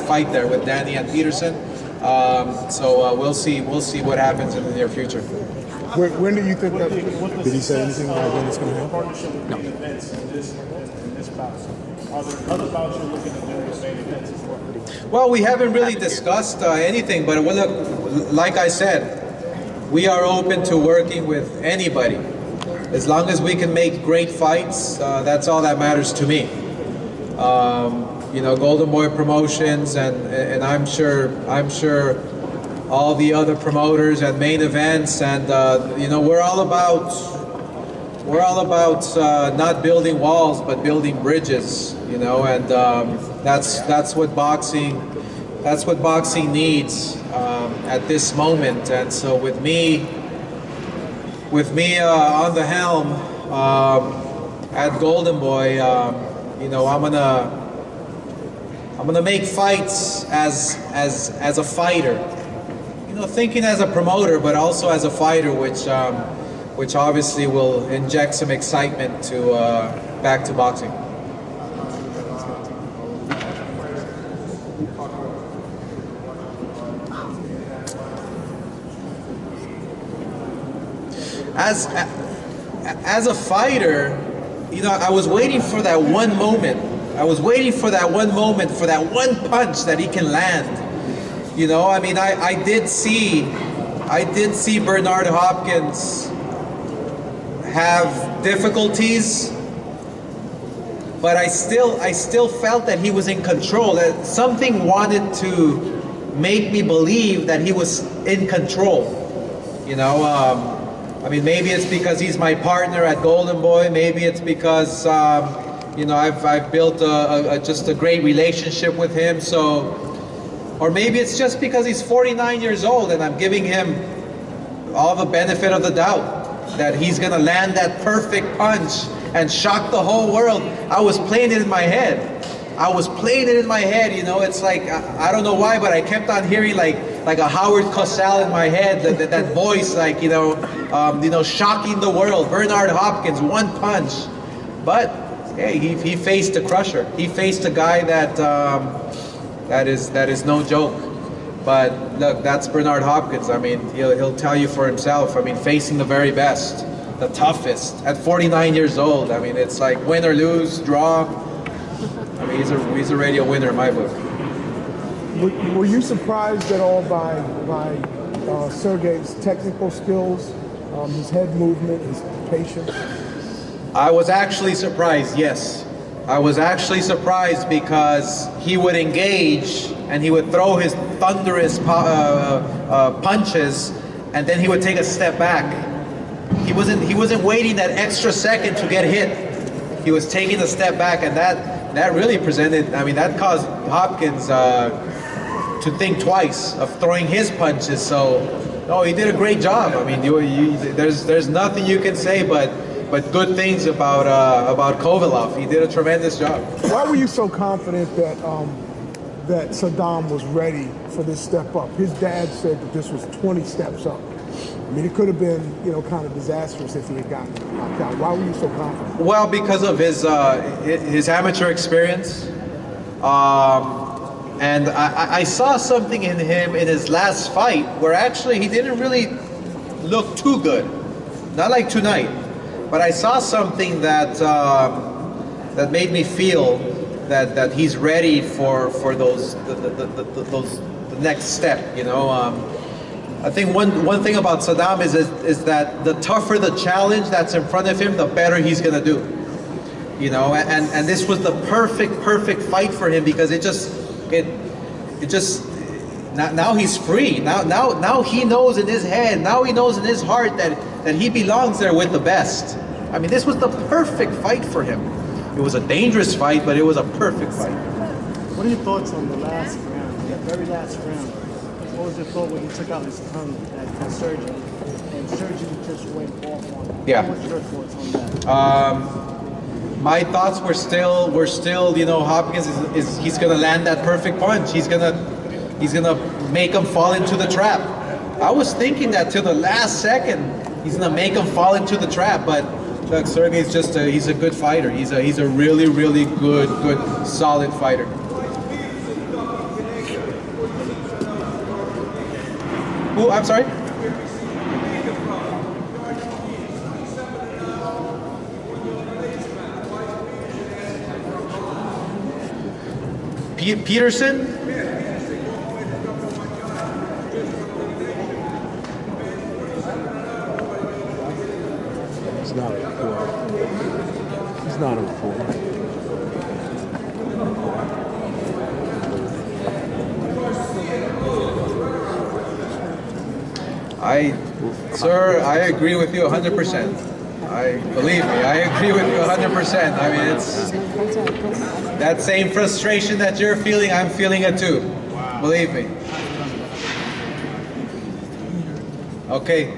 fight there with Danny and Peterson. We'll see what happens in the near future. When do you think that? Did he say anything about when it's going to happen? No. Events in this bout. Are there other bouts you're looking at various main events as well? Well, we haven't really discussed anything, but look, like I said, we are open to working with anybody. As long as we can make great fights, that's all that matters to me. You know, Golden Boy Promotions, and I'm sure all the other promoters and main events, and you know, we're all about not building walls but building bridges. You know, and that's what boxing needs at this moment. And so with me on the helm at Golden Boy, you know, I'm gonna make fights as a fighter. You know, thinking as a promoter, but also as a fighter, which obviously will inject some excitement to back to boxing. As a fighter, you know, I was waiting for that one moment. I was waiting for that one moment, for that one punch that he can land. You know, I mean, I did see Bernard Hopkins have difficulties, but I still felt that he was in control. That something wanted to make me believe that he was in control. You know, I mean, maybe it's because he's my partner at Golden Boy. Maybe it's because you know, I've built just a great relationship with him. So, or maybe it's just because he's 49 years old and I'm giving him all the benefit of the doubt that he's gonna land that perfect punch and shock the whole world. I was playing it in my head. You know, it's like, I don't know why, but I kept on hearing like a Howard Cosell in my head, that voice, like, you know, shocking the world. Bernard Hopkins, one punch. But hey, he faced a crusher. He faced a guy that is no joke. But look, that's Bernard Hopkins. I mean, he'll tell you for himself. I mean, facing the very best, the toughest, at 49 years old. I mean, it's like win or lose, draw. I mean, he's already a winner in my book. Were you surprised at all by Sergey's technical skills, his head movement, his patience? I was actually surprised, yes. I was actually surprised because he would engage and he would throw his thunderous punches, and then he would take a step back. He wasn't waiting that extra second to get hit. He was taking a step back, and that really presented, I mean, that caused Hopkins to think twice of throwing his punches. So, no, he did a great job. I mean, there's nothing you can say but good things about Kovalev. He did a tremendous job. Why were you so confident that Saddam was ready for this step up? His dad said that this was 20 steps up. I mean, it could have been, you know, kind of disastrous if he had gotten knocked out. Why were you so confident? Well, because of his amateur experience. And I saw something in him in his last fight where actually he didn't really look too good. Not like tonight. But I saw something that that made me feel that he's ready for the next step. You know, I think one thing about Saddam is that the tougher the challenge that's in front of him, the better he's gonna do. You know, and this was the perfect fight for him because it just now he's free. Now he knows in his head. Now he knows in his heart that he belongs there with the best. I mean, this was the perfect fight for him. It was a dangerous fight, but it was a perfect fight. What are your thoughts on the last round, that very last round? What was your thought when he took out his tongue at Sergey, and Sergey just went off on him? Yeah. What's your thoughts on that? My thoughts were still, you know, Hopkins he's gonna land that perfect punch. He's gonna make him fall into the trap. I was thinking that till the last second, he's gonna make him fall into the trap, but look, Sergey's just he's a good fighter. He's a really good solid fighter. Who? I'm sorry? Peterson? He's not a fool. He's not a fool. Sir, I agree with you 100%. Believe me, I agree with you 100%. I mean, it's that same frustration that you're feeling, I'm feeling it too. Wow. Believe me. Okay,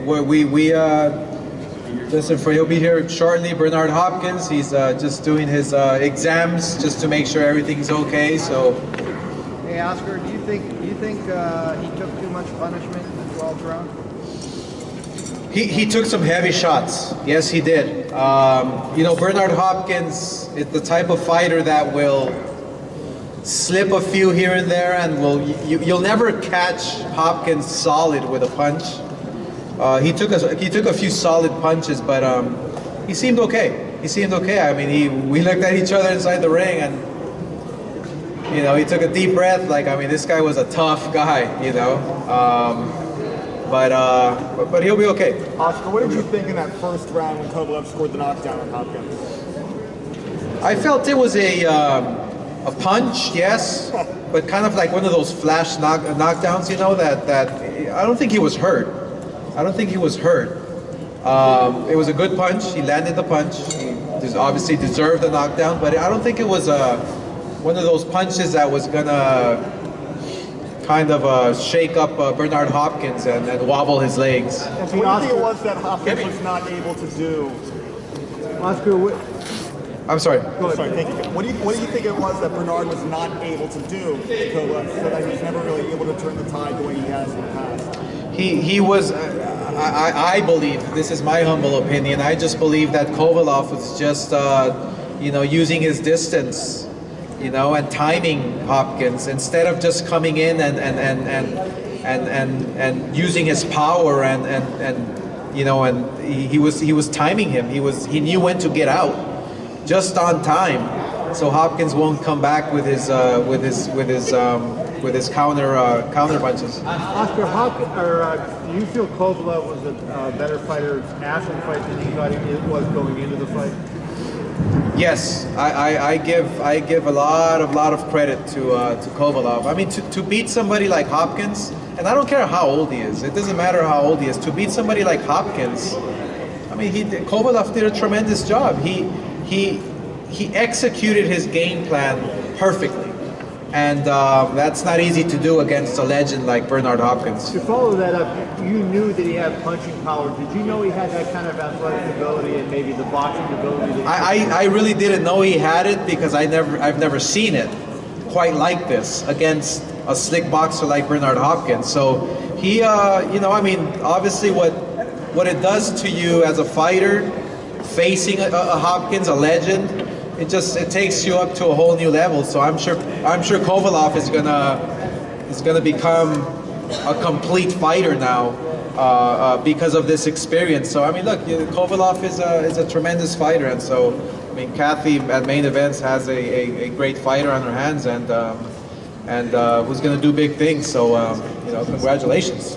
listen, he'll be here shortly. Bernard Hopkins, he's just doing his exams just to make sure everything's okay. So. Hey, Oscar, do you think he took too much punishment in the 12th round? He took some heavy shots. Yes, he did. You know, Bernard Hopkins is the type of fighter that will slip a few here and there, and you'll never catch Hopkins solid with a punch. He took a few solid punches, but he seemed okay. He seemed okay. I mean, we looked at each other inside the ring, and you know, he took a deep breath. Like, I mean, this guy was a tough guy. You know. But he'll be okay. Oscar, what did you think in that first round when Kovalev scored the knockdown on Hopkins? I felt it was a punch, yes, but kind of like one of those flash knockdowns, you know, that I don't think he was hurt. I don't think he was hurt. It was a good punch. He landed the punch. He obviously deserved the knockdown, but I don't think it was one of those punches that was gonna kind of shake up Bernard Hopkins and wobble his legs. So what do you think it was that Hopkins was not able to do? Oscar, I'm sorry. Sorry, thank you. What do you think it was that Bernard was not able to do to Kovalev, so that he was never really able to turn the tide the way he has in the past? He was, I believe, this is my humble opinion, I just believe that Kovalev was just, you know, using his distance, you know, and timing Hopkins instead of just coming in and using his power and you know, and he was timing him. He knew when to get out, just on time, so Hopkins won't come back with his counter punches. Oscar, do you feel Kovalev was a better fighter after the fight than he thought he was going into the fight? Yes, I give a lot of credit to Kovalev. I mean, to beat somebody like Hopkins, and I don't care how old he is. It doesn't matter how old he is. To beat somebody like Hopkins, I mean, Kovalev did a tremendous job. He executed his game plan perfectly, and that's not easy to do against a legend like Bernard Hopkins. To follow that up, you knew that he had punching power. Did you know he had that kind of athletic ability and maybe the boxing ability? I really didn't know he had it because I've never seen it quite like this against a slick boxer like Bernard Hopkins. So he, you know, I mean, obviously what it does to you as a fighter, facing a Hopkins, a legend, it takes you up to a whole new level. So I'm sure Kovalev is gonna become a complete fighter now because of this experience. So I mean, look, Kovalev is a tremendous fighter, and so I mean, Kathy at Main Events has a great fighter on her hands, and who's gonna do big things. So you know, congratulations.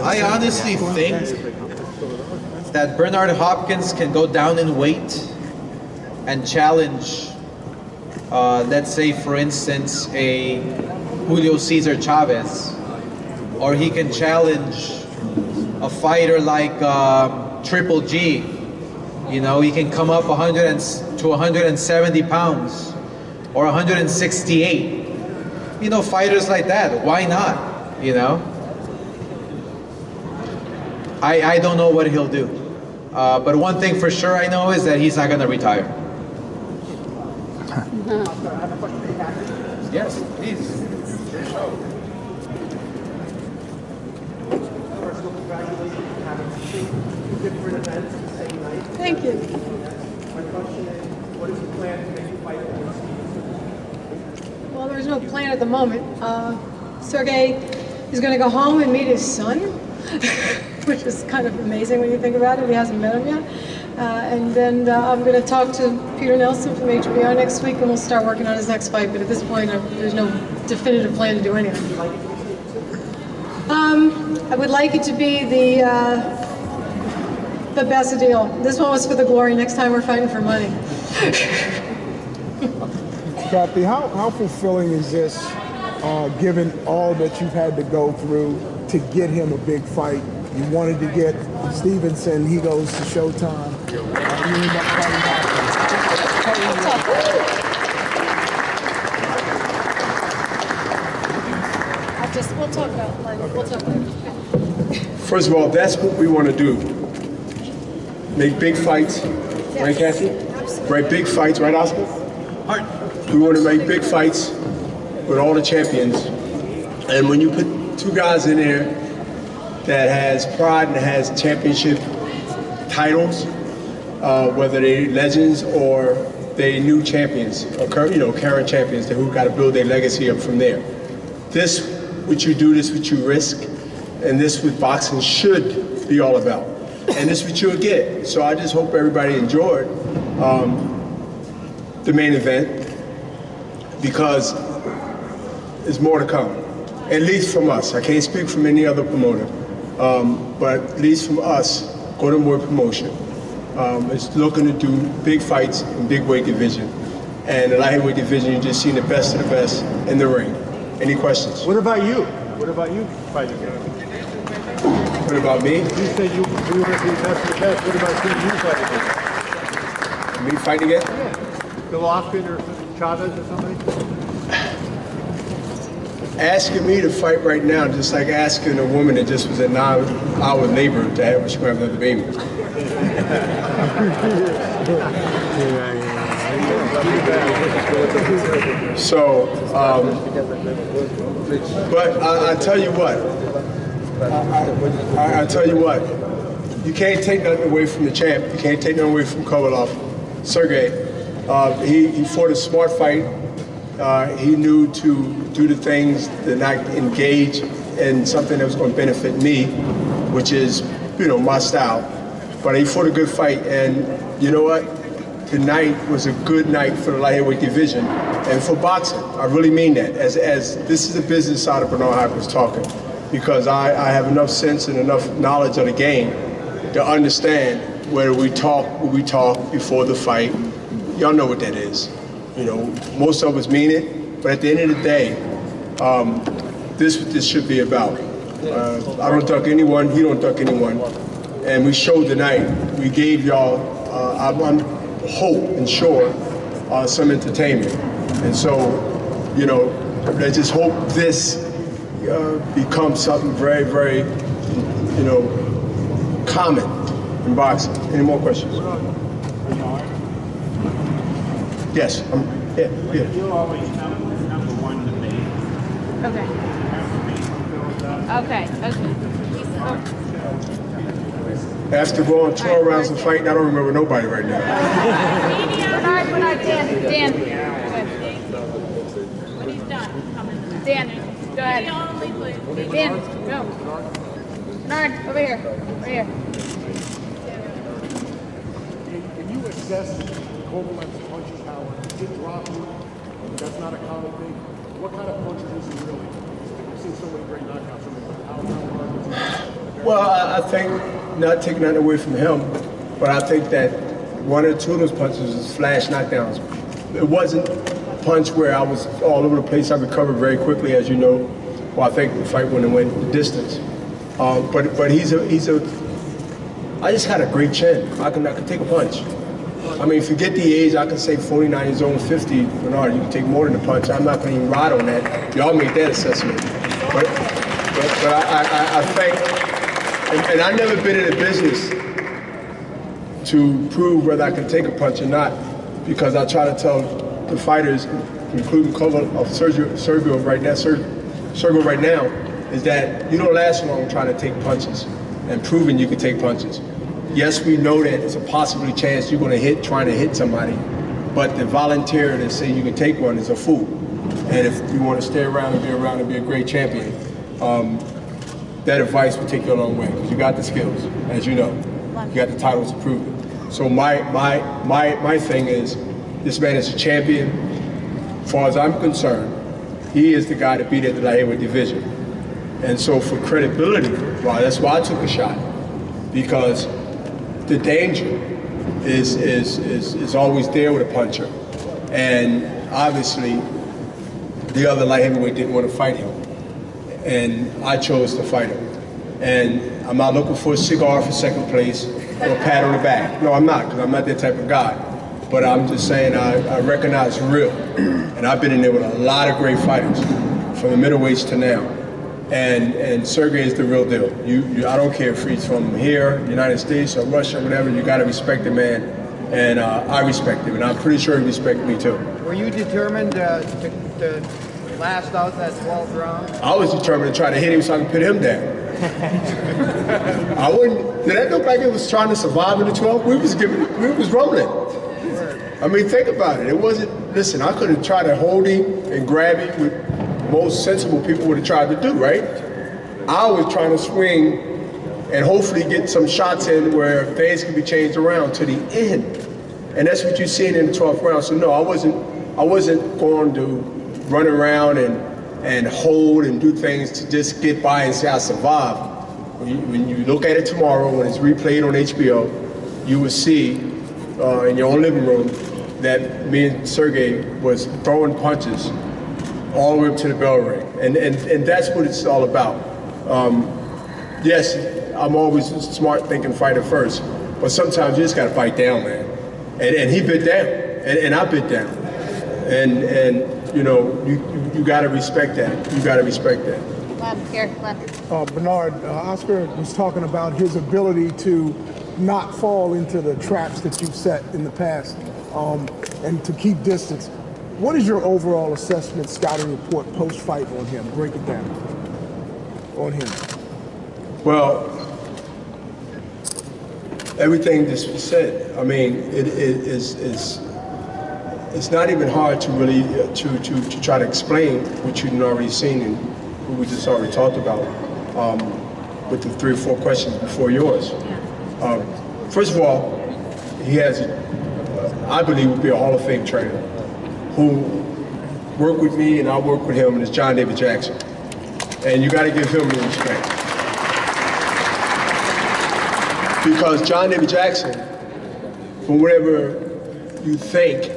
I honestly think that Bernard Hopkins can go down in weight and challenge, let's say, for instance, a Julio Cesar Chavez, or he can challenge a fighter like Triple G, You know, he can come up 100 to 170 pounds or 168. You know, fighters like that, why not? You know? I don't know what he'll do. But one thing for sure I know is that he's not going to retire. Yes, please. Thank you. My question is, what is the plan to make you fight against Steve? Well, there's no plan at the moment. Sergey is going to go home and meet his son, which is kind of amazing when you think about it. He hasn't met him yet. And then I'm going to talk to Peter Nelson from HBO next week, and we'll start working on his next fight. But at this point, there's no definitive plan to do anything. I would like it to be the best deal. This one was for the glory. Next time we're fighting for money. Kathy, how fulfilling is this, given all that you've had to go through to get him a big fight? You wanted to get Stevenson, he goes to Showtime. You end up fighting Hopkins. We'll talk about it. First of all, that's what we want to do. Make big fights, right, Kathy? Right, big fights, right, Oscar? All right. We want to make big fights with all the champions. And when you put two guys in there that has pride and has championship titles, whether they're legends or they new champions, or current champions who got to build their legacy up from there. This, what you do, this what you risk, and this what boxing should be all about. And this is what you'll get. So I just hope everybody enjoyed the main event, because there's more to come, at least from us. I can't speak from any other promoter, but at least from us, Golden Boy Promotion is looking to do big fights in big weight division. And the light heavyweight division, you just seen the best of the best in the ring. Any questions? What about you? What about you fighting again? What about me? You said you want to be best of the best. What about seeing you fight again? Me fighting again? Yeah. Golovkin or Chavez or somebody? Asking me to fight right now, just like asking a woman that just was a 9-hour labor to have she have another baby. So, but I tell you what, I tell you what, you can't take nothing away from the champ. You can't take nothing away from Kovalev. Sergey, he fought a smart fight. He knew to do the things that not engage in something that was going to benefit me, which is, my style. But he fought a good fight, and you know what? Tonight was a good night for the light heavyweight division and for boxing. I really mean that. As this is the business side of Bernard Hopkins talking, because I have enough sense and enough knowledge of the game to understand whether we talk before the fight. Y'all know what that is. Most of us mean it, but at the end of the day, this should be about. I don't duck anyone, he don't duck anyone. And we showed tonight, we gave y'all, I'm hope and sure, some entertainment. And so, let's just hope this becomes something very, very, common in boxing. Any more questions? Yes. Yeah. You always number one to me. Okay. After going 12 rounds of fighting, I don't remember nobody right now. Dan. When he's done, Dan, go ahead. Dan, go. Bernard, over here. Can you assess Kovalev's punching power? He did drop you. That's not a common thing. What kind of puncher is he really? I've seen so many great knockouts from him. Well, I think, not taking nothing away from him, but I think that one or two of those punches was flash knockdowns. It wasn't a punch where I was all over the place. I recovered very quickly, as you know. Well, I think the fight went the distance. But he's a. I just had a great chin. I can take a punch. I mean, forget the age. I can say 49 years old, 50. Bernard, you can take more than a punch. I'm not going to even ride on that. Y'all make that assessment. But I think, and I've never been in a business to prove whether I can take a punch or not, because I try to tell the fighters, including Sergey right now, is that you don't last long trying to take punches and proving you can take punches. Yes, we know that it's a possible chance you're going to trying to hit somebody, but the volunteer to say you can take one is a fool. And if you want to stay around and be a great champion, that advice will take you a long way, because you got the skills, as you know. You got the titles to prove it. So my thing is, this man is a champion. As far as I'm concerned, he is the guy to beat at the light heavyweight division. And so for credibility, well, that's why I took a shot, because the danger is always there with a puncher. And obviously, the other light heavyweight didn't want to fight him. And I chose to fight him. And I'm not looking for a cigar for second place or a pat on the back. No, I'm not, because I'm not that type of guy. But I'm just saying I recognize real. And I've been in there with a lot of great fighters, from the middleweights to now. And Sergey is the real deal. I don't care if he's from here, United States, or Russia, or whatever, you got to respect the man. And I respect him, and I'm pretty sure he respects me too. Were you determined to last out that 12th round? I was determined to try to hit him so I could put him down. I wouldn't. Did that look like it was trying to survive in the 12th? We was rolling. I mean, think about it. It wasn't. Listen, I could have tried to hold him and grab him, with most sensible people would have tried to do, right? I was trying to swing and hopefully get some shots in where things could be changed around to the end. And that's what you're seeing in the 12th round. So no, I wasn't going to run around and hold and do things to just get by and say I survived. When you look at it tomorrow, when it's replayed on HBO, you will see in your own living room that me and Sergey was throwing punches all the way up to the bell ring. And that's what it's all about. Yes, I'm always a smart thinking fighter first, but sometimes you just gotta bite down, man. And he bit down, and I bit down. And you know, you gotta respect that. You gotta respect that. Bernard, Oscar was talking about his ability to not fall into the traps that you've set in the past, and to keep distance. What is your overall assessment, scouting report, post-fight on him? Break it down on him. Well, everything just was said. I mean, it's not even hard to really to try to explain what you've already seen and what we just already talked about with the 3 or 4 questions before yours. First of all, he has, I believe, would be a Hall of Fame trainer who worked with me and I worked with him, and it's John David Jackson. And you got to give him the respect. Because John David Jackson, from whatever you think,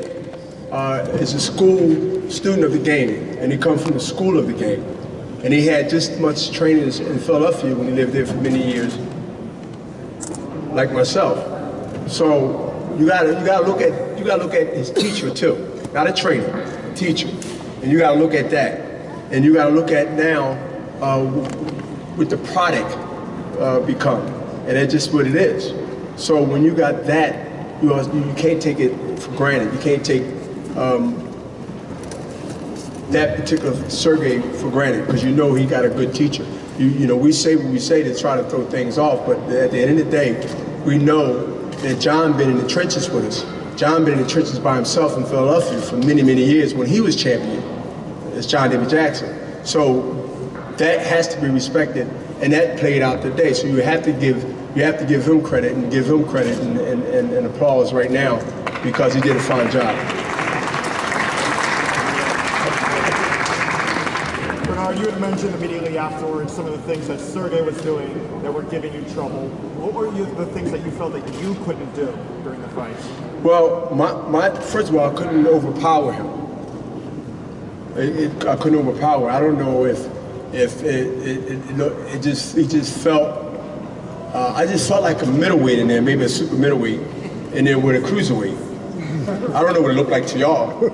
is a school student of the game, and he comes from the school of the game. And he had just as much training in Philadelphia when he lived there for many years, like myself. So you gotta look at his teacher too, not a trainer, a teacher, and you gotta look at that, and you gotta look at now what the product become, and that's just what it is. So when you got that, you can't take it for granted. You can't take that particular Sergey for granted, because you know he got a good teacher. You know, we say what we say to try to throw things off, but at the end of the day, we know that John been in the trenches with us. John been in the trenches by himself in Philadelphia for many, many years when he was champion. It's John David Jackson. So that has to be respected, and that played out today. So you have to give him credit and give him credit and applause right now, because he did a fine job. You had mentioned immediately afterwards some of the things that Sergey was doing that were giving you trouble. What were the things that you felt that you couldn't do during the fight? Well, first of all, I couldn't overpower him. I couldn't overpower. I don't know if he just felt I just felt like a middleweight in there, maybe a super middleweight, and then with a cruiserweight. I don't know what it looked like to y'all,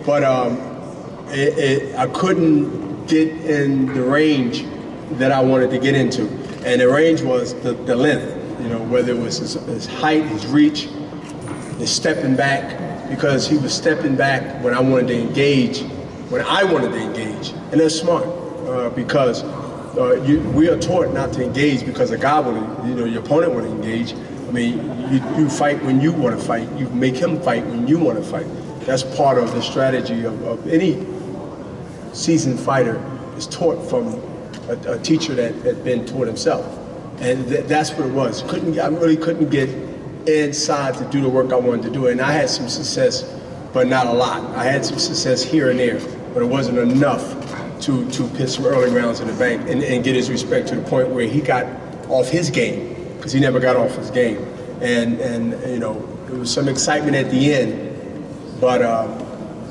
but I couldn't get in the range that I wanted to get into. And the range was the length, you know, whether it was his height, his reach, his stepping back, because he was stepping back when I wanted to engage, And that's smart, because we are taught not to engage because a guy will, you know, your opponent will engage. I mean, you fight when you want to fight. You make him fight when you want to fight. That's part of the strategy of any seasoned fighter, is taught from a teacher that had been taught himself. And that's what it was. I really couldn't get inside to do the work I wanted to do. And I had some success, but not a lot. I had some success here and there, but it wasn't enough to put some early rounds in the bank and get his respect to the point where he got off his game, because he never got off his game. And you know, there was some excitement at the end, but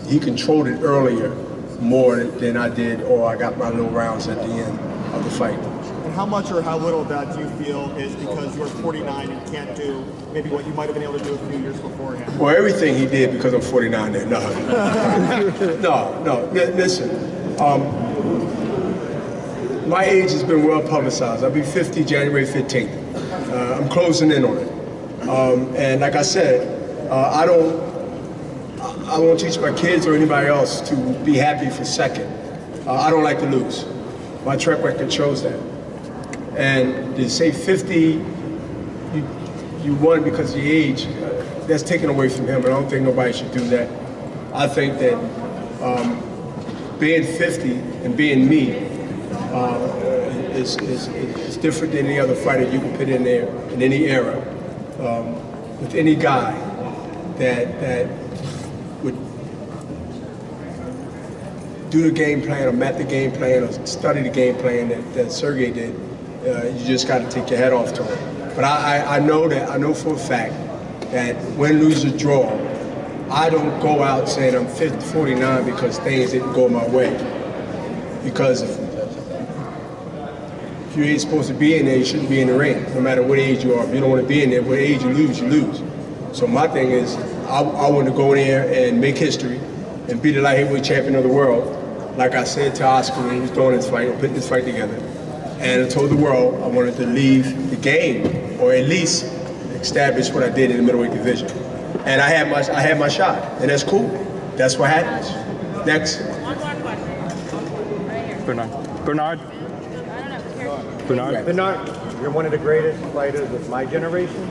he controlled it earlier more than I did, or I got my little rounds at the end of the fight. And how much or how little of that do you feel is because you're 49 and can't do maybe what you might have been able to do a few years beforehand? Well, everything he did because I'm 49 then. No. Listen, my age has been well publicized. I'll be 50 January 15th. I'm closing in on it. And like I said, I won't teach my kids or anybody else to be happy for second. I don't like to lose. My track record shows that. And to say 50, you won because of your age, that's taken away from him. And I don't think nobody should do that. I think that being 50 and being me is different than any other fighter you can put in there in any era. With any guy that would do the game plan or map the game plan or study the game plan that Sergey did, you just got to take your head off to him. But I know for a fact that win, lose, or draw, I don't go out saying I'm 49 because things didn't go my way. Because if you ain't supposed to be in there, you shouldn't be in the ring, no matter what age you are. If you don't want to be in there, what age you lose, you lose. So my thing is, I want to go in there and make history and be the light heavyweight champion of the world. Like I said to Oscar when he was doing this fight, and putting this fight together. And I told the world I wanted to leave the game, or at least establish what I did in the middleweight division. And I had my shot, and that's cool. That's what happens. Next. One more question. Right here. Bernard, you're one of the greatest fighters of my generation.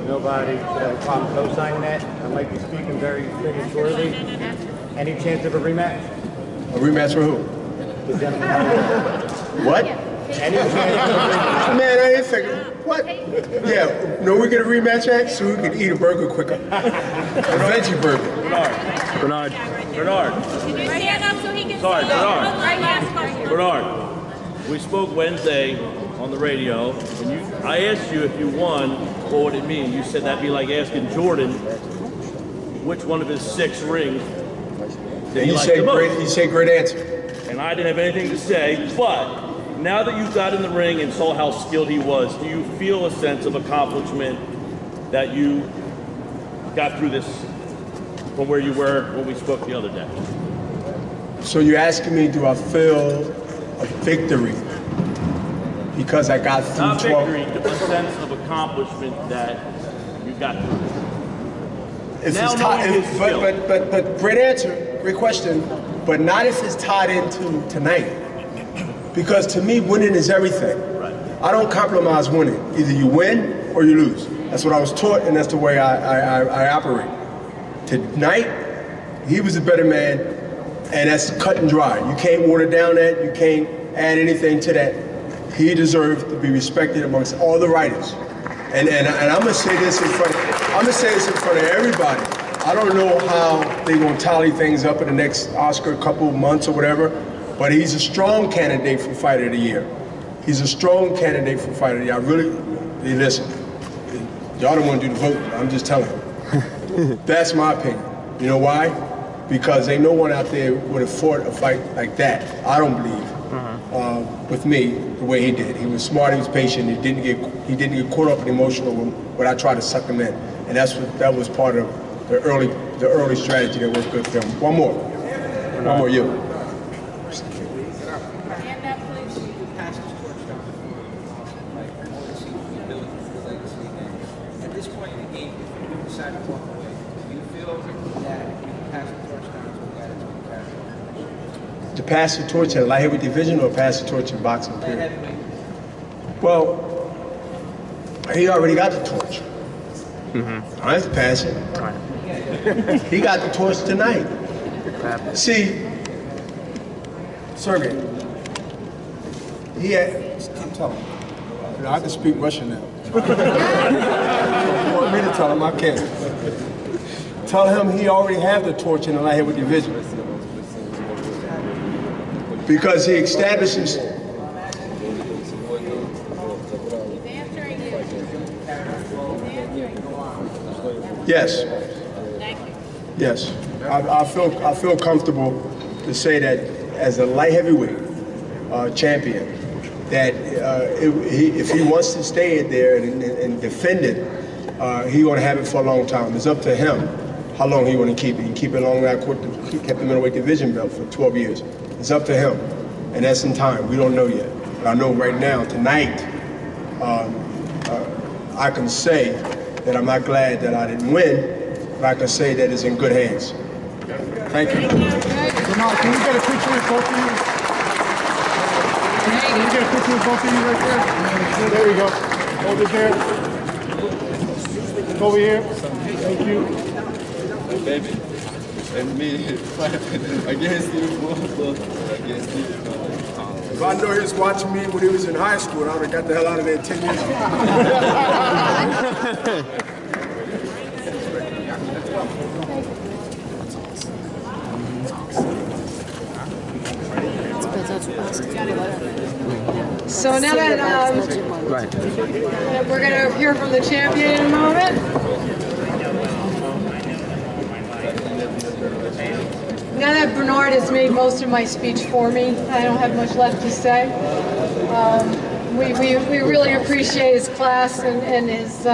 Nobody should have a problem co-signing that. I might be speaking very prematurely. Any chance of a rematch? A rematch for who? The gentleman. What? Any chance of a rematch? Man, I ain't figuring. What? Yeah, no, we get a rematch at, so we can eat a burger quicker. A veggie burger. Bernard. Can you stand up so he can Sorry, see? Bernard. Right, last question. Bernard, we spoke Wednesday on the radio, and I asked you if you won, what would it mean? You said that'd be like asking Jordan which one of his 6 rings did he like the most. You say great answer. And I didn't have anything to say, but now that you got in the ring and saw how skilled he was, do you feel a sense of accomplishment that you got through this from where you were when we spoke the other day? So you're asking me, do I feel a victory because I got through Not 12? victory, but a sense of accomplishment that you got through. If Now it's knowing his skill. but great answer, great question, but not if it's tied into tonight. Because to me, winning is everything. Right. I don't compromise winning. Either you win or you lose. That's what I was taught, and that's the way I operate. Tonight, he was a better man, and that's cut and dry. You can't water down that. You can't add anything to that. He deserved to be respected amongst all the writers. And I'm gonna say this in front of everybody. I don't know how they're gonna tally things up in the next Oscar couple of months or whatever, but he's a strong candidate for Fighter of the Year. He's a strong candidate for Fighter of the Year. Hey, listen, y'all don't want to do the vote. I'm just telling you. That's my opinion. You know why? Because ain't no one out there would have fought a fight like that. I don't believe. with me the way he did. He was smart, he was patient, he didn't get caught up in emotional when I tried to suck him in. And that was part of the early strategy that worked good for him. One more, you. At this point in the game, if you decide to walk away, do you feel that you can pass the torch down to a guy that's going to carry it? To pass the torch at light heavyweight division or pass the torch in boxing period? Well, he already got the torch. I have to pass it. He got the torch tonight. See, Sergey, he had, keep telling him. You know, I can speak Russian now. You want me to tell him? I can't. Tell him he already have the torch in the light heavyweight division. Because he established himself. Yes. Yes. I feel comfortable to say that as a light heavyweight champion, that if he wants to stay there and defend it, he's going to have it for a long time. It's up to him how long he want to keep it. He keep it long enough. He kept the middleweight division belt for 12 years. It's up to him, and that's in time. We don't know yet. But I know right now, tonight, I can say that I'm not glad that I didn't win, but I can say that it's in good hands. Thank you. Jamal, can we get a picture with both of you? Can we get a picture with both of you right there? There we go. Hold it there. Over here. Thank you. Baby, and me fighting against you, against you. If I know he was watching me when he was in high school, I would have got the hell out of there 10 years ago. So now that we're going to hear from the champion in a moment. Now that Bernard has made most of my speech for me, I don't have much left to say. We really appreciate his class and his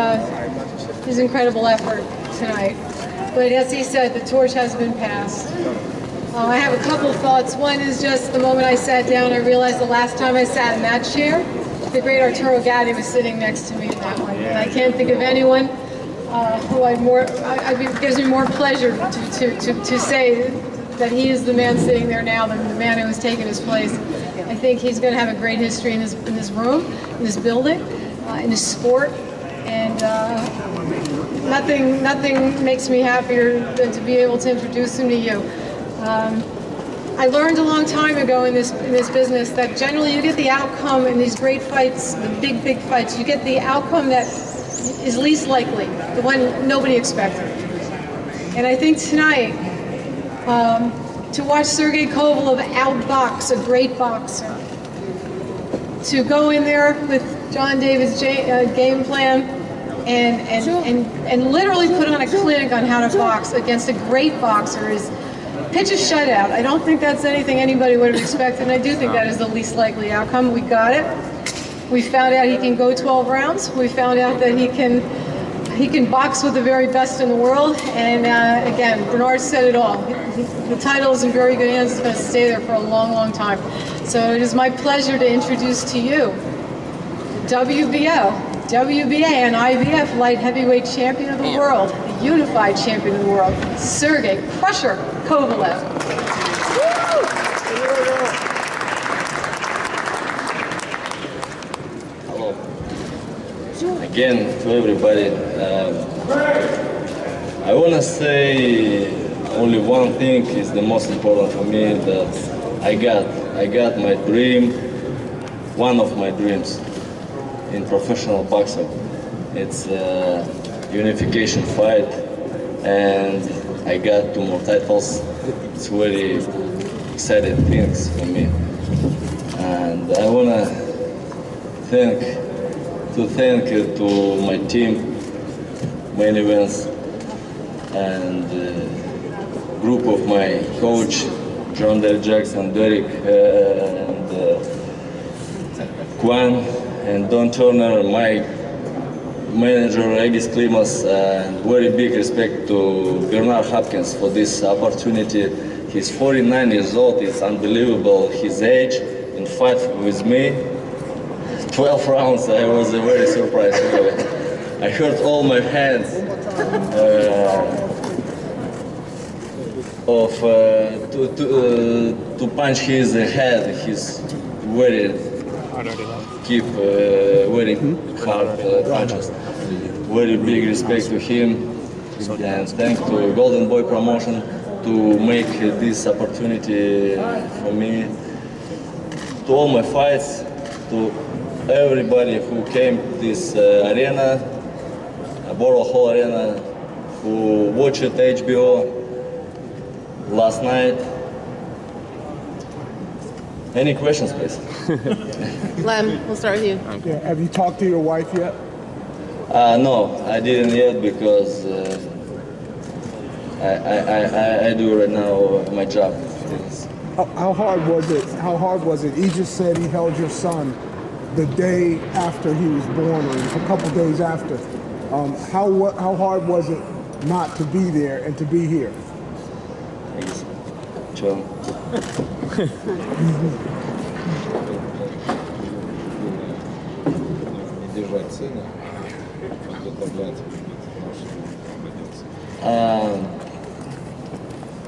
incredible effort tonight. But as he said, the torch has been passed. I have a couple of thoughts. One is just the moment I sat down, I realized the last time I sat in that chair, the great Arturo Gatti was sitting next to me in that one. And I can't think of anyone who it gives me more pleasure to say that he is the man sitting there now than the man who has taken his place. I think he's going to have a great history in this room, in this building, in this sport, and nothing makes me happier than to be able to introduce him to you. I learned a long time ago in this business that generally you get the outcome in these great fights, the big fights, you get the outcome that is least likely, the one nobody expected. And I think tonight, to watch Sergey Kovalev outbox a great boxer, to go in there with John David's game plan and literally put on a clinic on how to box against a great boxer is pitch a shutout. I don't think that's anything anybody would have expected, and I do think that is the least likely outcome. We got it. We found out he can go 12 rounds. We found out that he can box with the very best in the world, and again, Bernard said it all. The title is in very good hands. It's going to stay there for a long, long time. So it is my pleasure to introduce to you WBO, WBA, and IBF light heavyweight champion of the world, the unified champion of the world, Sergey Crusher Kovalev. Hello. Again, to everybody, I want to say only one thing is the most important for me, that I got my dream, one of my dreams in professional boxing. It's a unification fight, and I got 2 more titles. It's very exciting things for me, and I want to thank to my team, Main Events, and group of my coach, John Del Jackson, Derek, and Kwan and Don Turner, my manager Egis Klimas, and very big respect to Bernard Hopkins for this opportunity. He's 49 years old, it's unbelievable his age, in fight with me. 12 rounds, I was very surprised. I hurt all my hands to punch his head. He's very very hard punches. Very big respect to him, and thanks to Golden Boy Promotion to make this opportunity for me. To all my fights, to everybody who came to this arena, Borough Hall Arena, who watched HBO last night. Any questions, please? Lem, we'll start with you. Yeah, have you talked to your wife yet? No, I didn't yet because I do right now my job. How hard was it? How hard was it? He just said he held your son the day after he was born, or a couple days after. How hard was it not to be there and to be here? Ciao.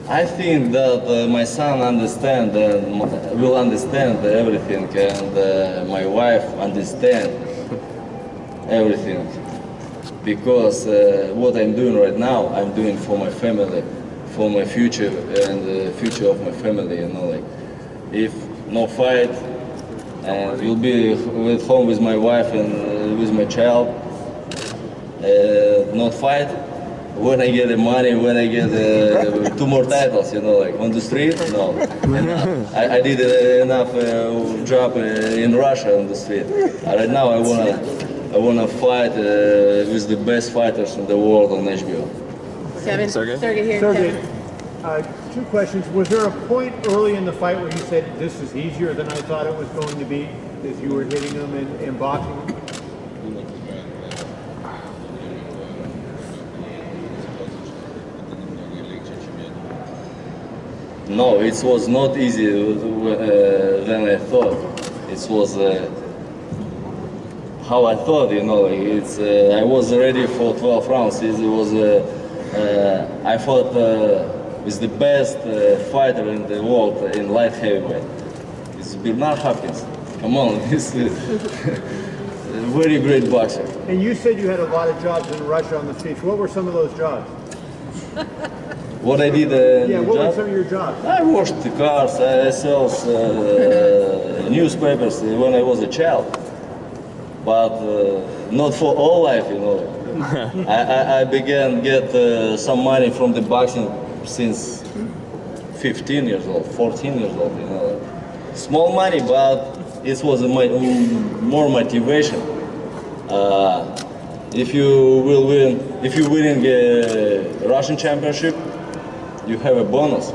I think that my son will understand everything, and my wife understand everything, because what I'm doing right now, I'm doing for my family, for my future and the future of my family. You know, like if no fight, and we'll be at home with my wife and with my child, not fight. When I get the money, when I get 2 more titles, you know, like on the street, no. I did enough job in Russia on the street. Right now, I wanna fight with the best fighters in the world on HBO. Kevin, Sergey here. Sergey, 2 questions. Was there a point early in the fight where you said, this is easier than I thought it was going to be, as you were hitting him in boxing? No, it was not easy than I thought. It was how I thought, you know. It's I was ready for 12 rounds. It was I fought with the best fighter in the world in light heavyweight. It's Bernard Hopkins. Come on, he's a very great boxer. And you said you had a lot of jobs in Russia on the streets. What were some of those jobs? What I did what were some of your jobs? I washed the cars, I sold newspapers when I was a child, but not for all life, you know. I began get some money from the boxing since 15 years old, 14 years old, you know. Small money, but it was more motivation. If you win a Russian championship, you have a bonus.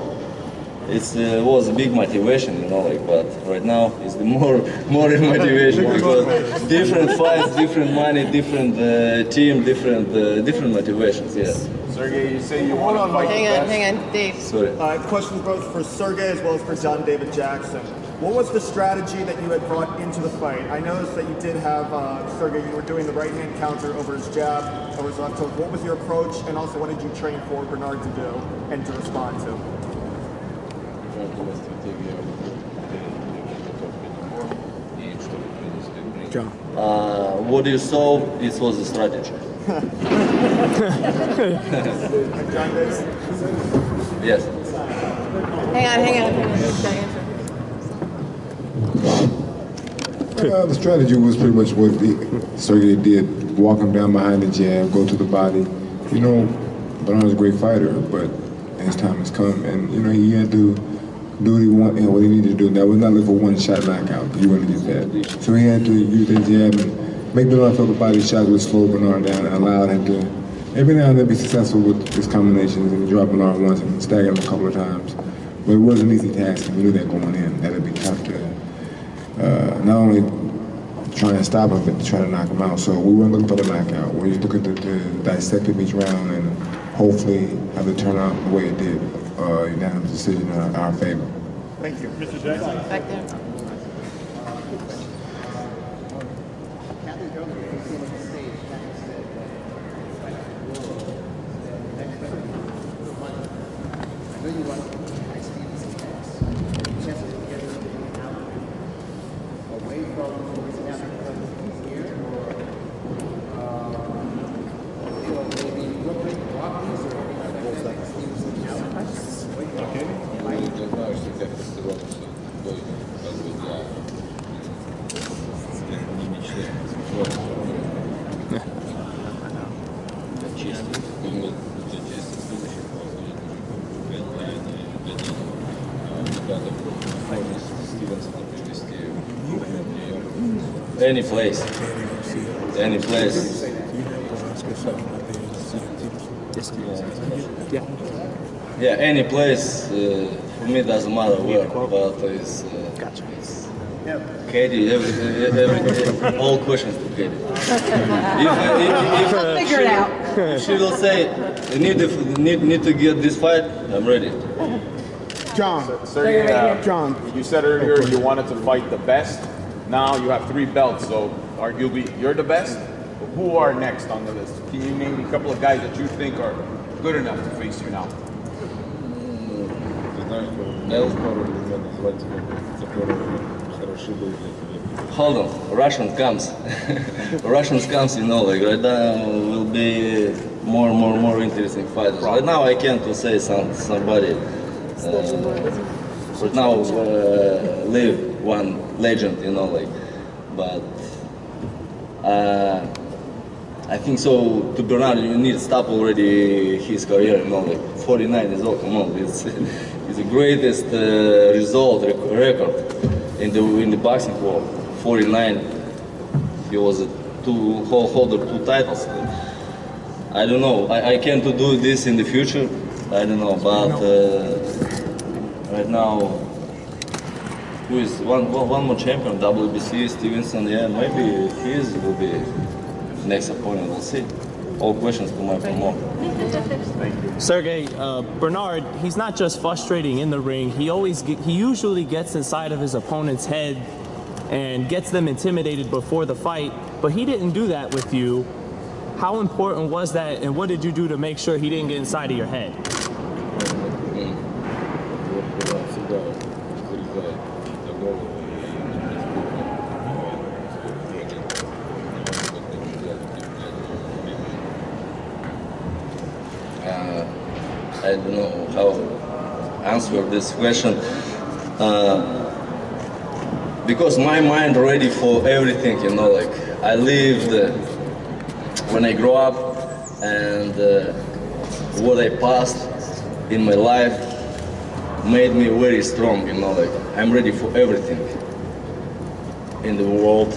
It was a big motivation, you know, like, but right now it's the more motivation, because different fights, different money, different team, different motivations. Yes. Sergey, you say you want to fight the best? Hang on, Dave. Sorry. Questions both for Sergey as well as for John David Jackson. What was the strategy that you had brought into the fight? I noticed that you did have, Sergey, you were doing the right-hand counter over his jab, over his left hook. What was your approach, and also what did you train for Bernard to do and to respond to? John. What you saw, it was a strategy. John David? Yes. Hang on. The strategy was pretty much what Sergey did, walk him down behind the jab, go to the body. You know, Bernard's a great fighter, but his time has come, and you know, he had to do what he wanted and what he needed to do. That was not looking for one-shot knockout. You wouldn't get that. So he had to use that jab and make Bernard feel the body shots would slow Bernard down and allow him to every now and then be successful with his combinations and drop Bernard once and stagger him a couple of times. But it wasn't an easy task, and we knew that going in. That'd be tough to not only try and stop him and try to knock him out. So we weren't looking for the knockout. We were looking to dissect him each round and hopefully have it turn out the way it did. Unanimous decision in our favor. Thank you. Mr. Jackson. Back there. Any place. Any place. Yeah, any place. For me, doesn't matter where, but it's Katie. All questions to Katie. I'll figure it out. If she will say, need to get this fight, I'm ready. John. Sergey, John. You said earlier you wanted to fight the best. Now you have 3 belts, so arguably you're the best. Who are next on the list? Can you name a couple of guys that you think are good enough to face you now? Hold on, Russian comes. Russians comes, you know, like right now will be more interesting fighters. Right now I can't say somebody. Right now live one legend, you know, like, but I think so. To Bernard, you need to stop already his career, you know, like 49 years old. Come on, it's the greatest result record in the boxing world. 49. He was holder 2 titles. I don't know. I can't do this in the future. I don't know, but right now. Who is one more champion, WBC, Stevenson, yeah, maybe will be next opponent, we'll see. All questions to my promoter. Thank you. Sergey, Bernard, he's not just frustrating in the ring, he usually gets inside of his opponent's head and gets them intimidated before the fight, but he didn't do that with you. How important was that, and what did you do to make sure he didn't get inside of your head? I don't know how to answer this question because my mind ready for everything, you know, like I lived when I grew up and what I passed in my life made me very strong, you know, like I'm ready for everything in the world,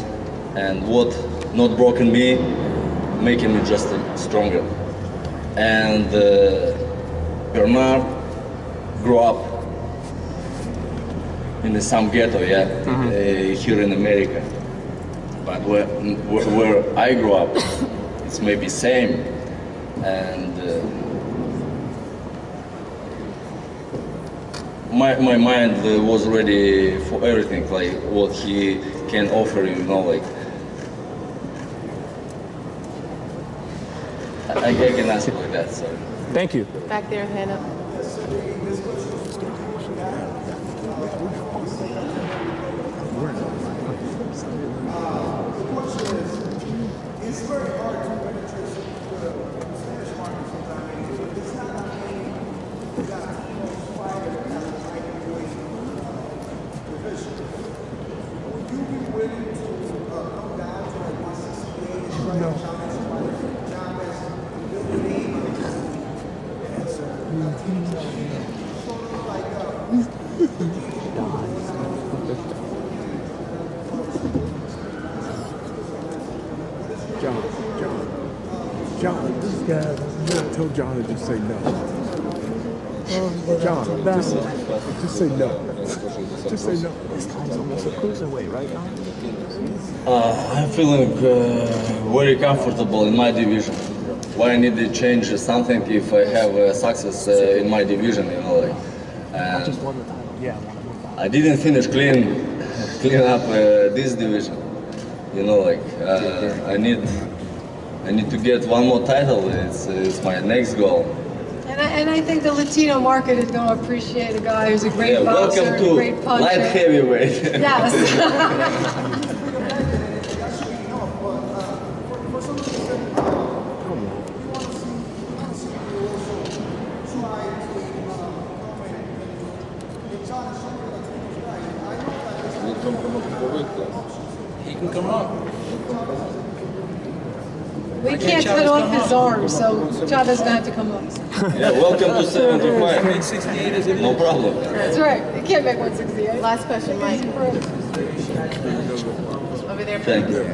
and what not broken me, making me just stronger. And Bernard grew up in some ghetto, here in America. But where I grew up, it's maybe same. And my mind was ready for everything, like what he can offer, you know, like. I can answer like that, so. Thank you. Back there, hand up. It's very hard to penetrate the Spanish market sometimes. It's not only that fighter that has a high division. Would you be willing to come down to like 168 and try to challenge somebody? John has the name of the answer. Sort of like John, this guy, I told John to just say no. John, just say no. Just say no. This guy's almost a cruiserweight right now. I'm feeling very comfortable in my division. Why I need to change something if I have success in my division, you know, like. I just won the title. Yeah, I didn't finish clean up this division. You know, like I need to get one more title. It's my next goal. And I think the Latino market is going to appreciate a guy who's a great boxer, welcome to a great puncher. light heavyweight. Yes. He can come up. We can't cut off his arm, so Chavez is going to have to come up. Yeah, welcome to 75. 168 is No problem. That's right. You can't make 168. Last question, Mike. Over there. Thank you.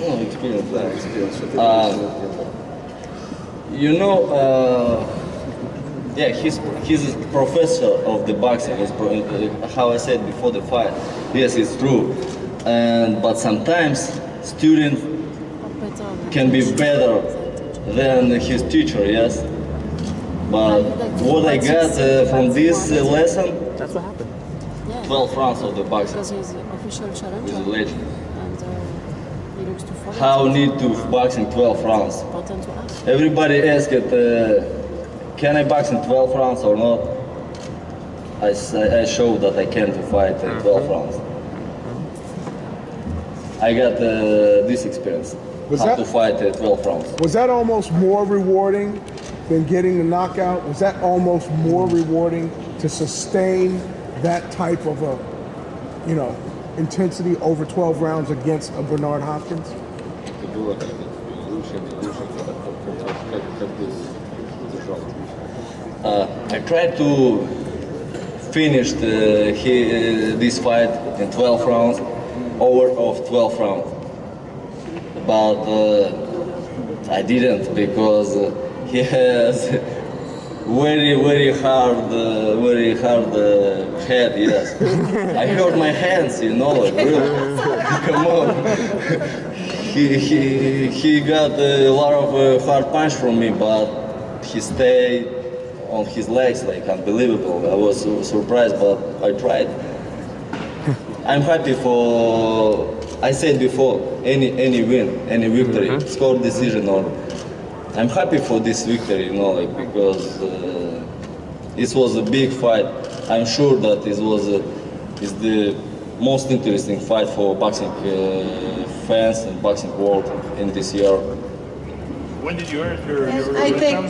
Oh, experience, that experience. You know, yeah, he's a professor of the boxing. How I said before the fight. Yes, it's true. But sometimes student can be better than his teacher. Yes. But what I got from this lesson, that's what happened. 12 rounds of the boxing. Because he's official challenger. He's a legend. And he looks to follow. How need to box in 12 rounds? Important to ask. Everybody asked, can I box in 12 rounds or not? I showed that I can fight in 12 rounds. I got this experience, how to fight 12 rounds. Was that almost more rewarding than getting the knockout? Was that almost more rewarding to sustain that type of a, you know, intensity over 12 rounds against a Bernard Hopkins? I tried to finish this fight in 12 rounds, over of 12 rounds, but I didn't because he has very hard head. Yes, I hurt my hands, you know, like really. Come on. He got a lot of hard punch from me, but he stayed on his legs, like unbelievable. I was surprised, but I tried. I'm happy for, I said before, any win, any victory, score decision, or I'm happy for this victory, you know, like because this was a big fight. I'm sure that it was is the most interesting fight for boxing fans and boxing world in this year. When did you earn your I think.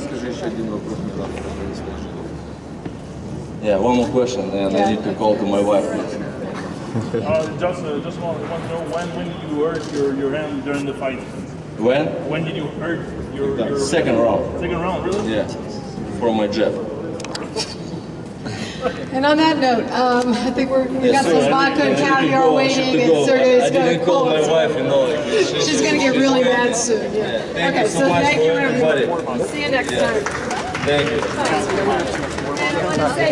Yeah, one more question, and I need to call to my wife. Just want to know when did you hurt your hand during the fight? When? When did you hurt your second round? Second round, really? Yeah, from my jab. And on that note, I think we got some vodka and caviar waiting, and Sergey's going to call my wife, you know. She's going to get really mad soon. Yeah. Okay, so thank you, everybody. See you next time. Thank you. And I want to say